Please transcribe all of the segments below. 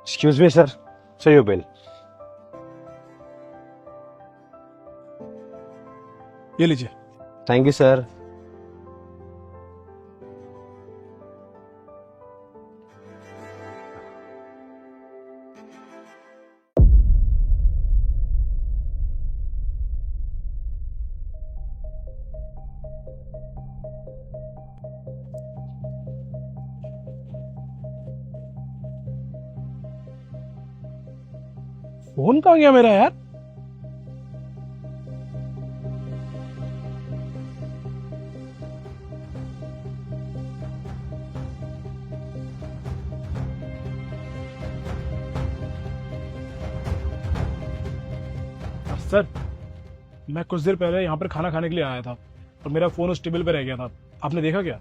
Excuse me, sir. Sir, your bill. ये लीजिए। Thank you, sir. Phone कहाँ गया मेरा यार? सर, मैं कुछ देर पहले यहाँ पर खाना खाने के लिए आया था और मेरा फोन उस टेबल पे रह गया था। आपने देखा क्या?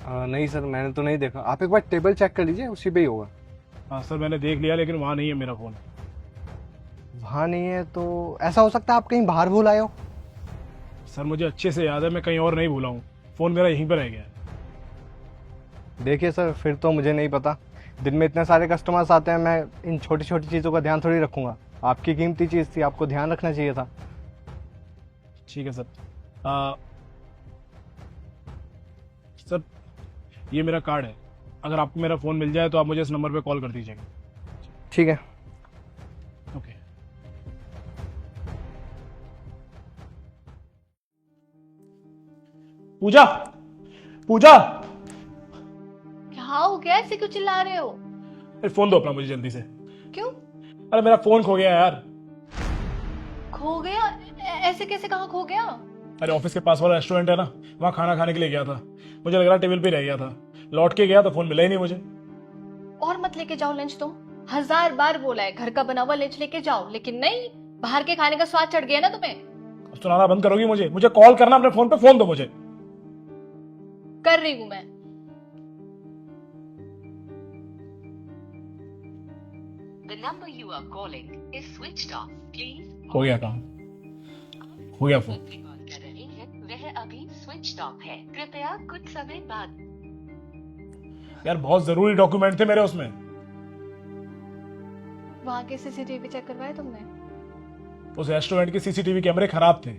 नहीं सर, मैंने तो नहीं देखा। आप एक बार टेबल चेक कर लीजिए, उसी पे ही होगा। हाँ सर, मैंने देख लिया लेकिन वहाँ नहीं है मेरा फोन। वहाँ नहीं है तो ऐसा हो सकता है आप कहीं बाहर भूल आए हो। सर मुझे अच्छे से याद है, मैं कहीं और नहीं भूला हूँ। फोन मेरा यहीं पर रह गया है। देखिए सर, फिर तो मुझे नहीं पता। दिन में इतने सारे कस्टमर्स आते हैं, मैं इन छोटी छोटी चीज़ों का ध्यान थोड़ी रखूंगा। आपकी कीमती चीज़ थी, आपको ध्यान रखना चाहिए था। ठीक है सर। सर, ये मेरा कार्ड है। अगर आपको मेरा फ़ोन मिल जाए तो आप मुझे इस नंबर पे कॉल कर दीजिएगा। ठीक है। ओके। पूजा, पूजा, क्या हो गया? ऐसे क्यों चिल्ला रहे हो? अरे फ़ोन दो अपना मुझे जल्दी से। क्यों? अरे मेरा फ़ोन खो गया यार। खो गया? ऐसे कैसे? कहाँ खो गया? अरे ऑफिस के पास वाला रेस्टोरेंट है ना, वहाँ खाना खाने के लिए गया था। मुझे लग रहा टेबल पे रह गया था। लौट के गया तो फ़ोन मिला ही नहीं मुझे। और मत लेके जाओ लंच। तुम 1000 बार बोला है घर का बना हुआ लंच लेके जाओ, लेकिन नहीं, बाहर के खाने का स्वाद चढ़ गया ना तुम्हें। अब सुनाना बंद करोगी मुझे? मुझे कॉल करना अपने फ़ोन पे, फ़ोन दो मुझे। कर रही हूं मैं। The number you are calling is switched off. Please. हो गया काम, हो गया फ़ोन। की बात कर रहे हैं, वह अभी switched off है। कृपया कुछ समय बाद। यार बहुत ज़रूरी डॉक्यूमेंट थे मेरे उसमें। वहां के सीसीटीवी चेक करवाए तुमने? उस रेस्टोरेंट के सीसीटीवी कैमरे खराब थे।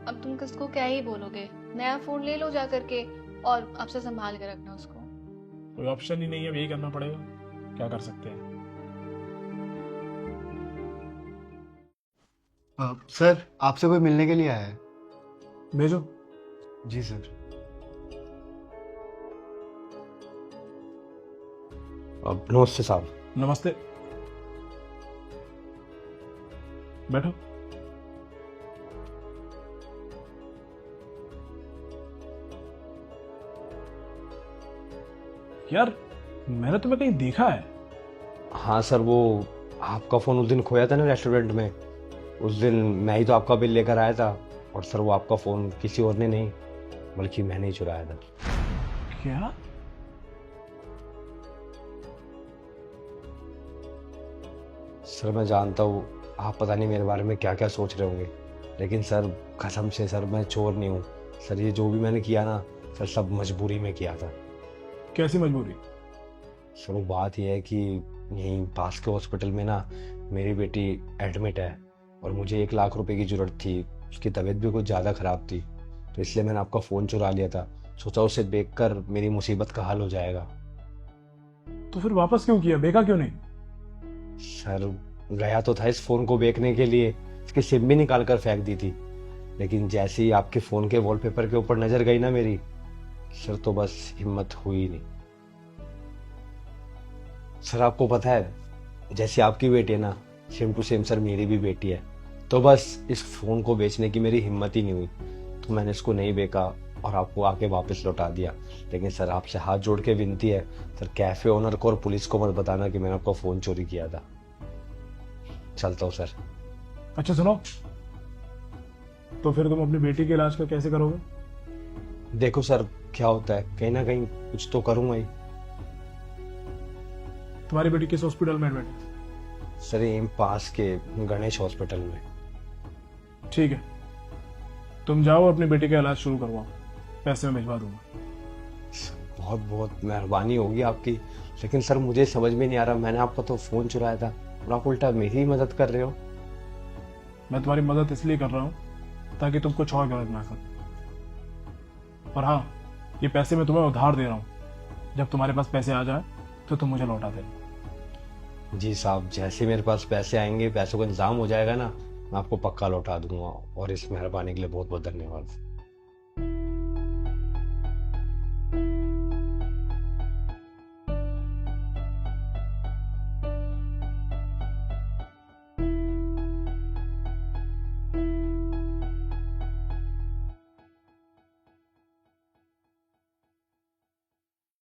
अब तुम किसको क्या ही बोलोगे? नया फोन ले लो जा करके और अब से संभाल के रखना उसको। कोई ऑप्शन ही नहीं है, यही करना पड़ेगा। क्या कर सकते हैं? सर, आपसे कोई मिलने के लिए आया है। भेजो। जी सर। अब नमस्ते साहब। नमस्ते, बैठो। यार मैंने तुम्हें कहीं देखा है। हाँ सर, वो आपका फ़ोन उस दिन खोया था ना रेस्टोरेंट में। उस दिन मैं ही तो आपका बिल लेकर आया था। और सर वो आपका फ़ोन किसी और ने नहीं बल्कि मैंने ही चुराया था। क्या? सर मैं जानता हूँ आप पता नहीं मेरे बारे में क्या क्या सोच रहे होंगे, लेकिन सर कसम से सर मैं चोर नहीं हूँ। सर ये जो भी मैंने किया ना सर, सब मजबूरी में किया था। कैसी मजबूरी? सर वो बात यह है कि यहीं पास के हॉस्पिटल में ना मेरी बेटी एडमिट है और मुझे 1 लाख रुपए की ज़रूरत थी। उसकी तबीयत भी कुछ ज़्यादा ख़राब थी, तो इसलिए मैंने आपका फ़ोन चुरा लिया था। सोचा उसे देखकर मेरी मुसीबत का हल हो जाएगा। तो फिर वापस क्यों किया? बेचा क्यों नहीं? सर गया तो था इस फ़ोन को बेचने के लिए, इसकी सिम भी निकाल कर फेंक दी थी, लेकिन जैसे ही आपके फ़ोन के वॉलपेपर के ऊपर नज़र गई ना मेरी, सर तो बस हिम्मत हुई नहीं। सर आपको पता है, जैसी आपकी बेटी है ना, सेम टू सेम सर मेरी भी बेटी है। तो बस इस फ़ोन को बेचने की मेरी हिम्मत ही नहीं हुई, तो मैंने इसको नहीं बेचा और आपको आके वापस लौटा दिया। लेकिन सर आपसे हाथ जोड़ के विनती है सर, कैफ़े ओनर को और पुलिस को मत बताना कि मैंने आपका फ़ोन चोरी किया था। चलता हूँ सर। अच्छा सुनो, तो फिर तुम अपनी बेटी के इलाज का कैसे करोगे? देखो सर क्या होता है, कहीं ना कहीं कुछ तो करूँगा ही। तुम्हारी बेटी किस हॉस्पिटल में एडमिट है? सर यहीं पास के गणेश हॉस्पिटल में। ठीक है, तुम जाओ अपनी बेटी का इलाज शुरू करवाओ, पैसे मैं भिजवा दूंगा। बहुत बहुत मेहरबानी होगी आपकी, लेकिन सर मुझे समझ में नहीं आ रहा, मैंने आपका तो फ़ोन चुराया था और आप उल्टा मेरी ही मदद कर रहे हो। मैं तुम्हारी मदद इसलिए कर रहा हूँ ताकि तुम कुछ और गलत ना करो। पर हाँ, ये पैसे मैं तुम्हें उधार दे रहा हूँ, जब तुम्हारे पास पैसे आ जाए तो तुम मुझे लौटा देना। जी साहब, जैसे मेरे पास पैसे आएंगे, पैसों का इंतजाम हो जाएगा ना, मैं आपको पक्का लौटा दूंगा। और इस मेहरबानी के लिए बहुत बहुत धन्यवाद।